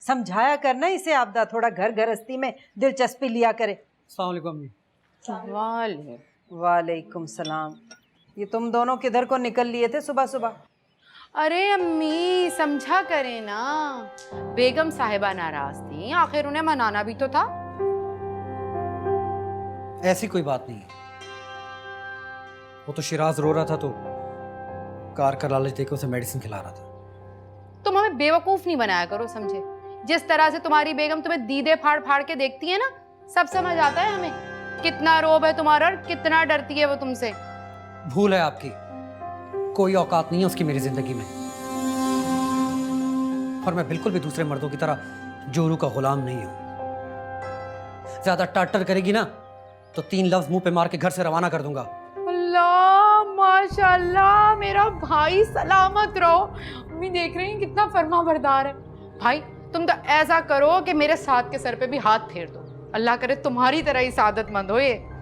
समझाया करना इसे आपदा, थोड़ा घर गृहस्थी में दिलचस्पी लिया करे। अस्सलाम वालेकुम अम्मी। वालेकुम सलाम। ये तुम दोनों किधर को निकल लिए थे सुबह सुबह? अरे अम्मी समझा करे ना, बेगम साहिबा नाराज थी, आखिर उन्हें मनाना भी तो था। ऐसी कोई बात नहीं है, वो तो शिराज रो रहा था तो कार का लालच देकर उसे मेडिसिन खिला रहा था। तुम हमें बेवकूफ नहीं बनाया करो, समझे? जिस तरह से तुम्हारी बेगम तुम्हें दीदे फाड़ फाड़ के देखती है ना, सब समझ आता है हमें। कितना रोब है तुम्हारा और कितना डरती है वो तुमसे। भूल है आपकी, कोई औकात नहीं है उसकी मेरी जिंदगी में। और मैं बिल्कुल भी दूसरे मर्दों की तरह जोरू का गुलाम नहीं हूं। ज्यादा टाटर करेगी ना तो 3 लफ्ज मुंह पे मार के घर से रवाना कर दूंगा। अल्लाह माशाल्लाह, मेरा भाई सलामत रहो। अम्मी देख रही हैं कितना फर्मा बरदार है। भाई तुम तो ऐसा करो कि मेरे साथ के सर पे भी हाथ फेर दो, अल्लाह करे तुम्हारी तरह ही सादतमंद हो ये।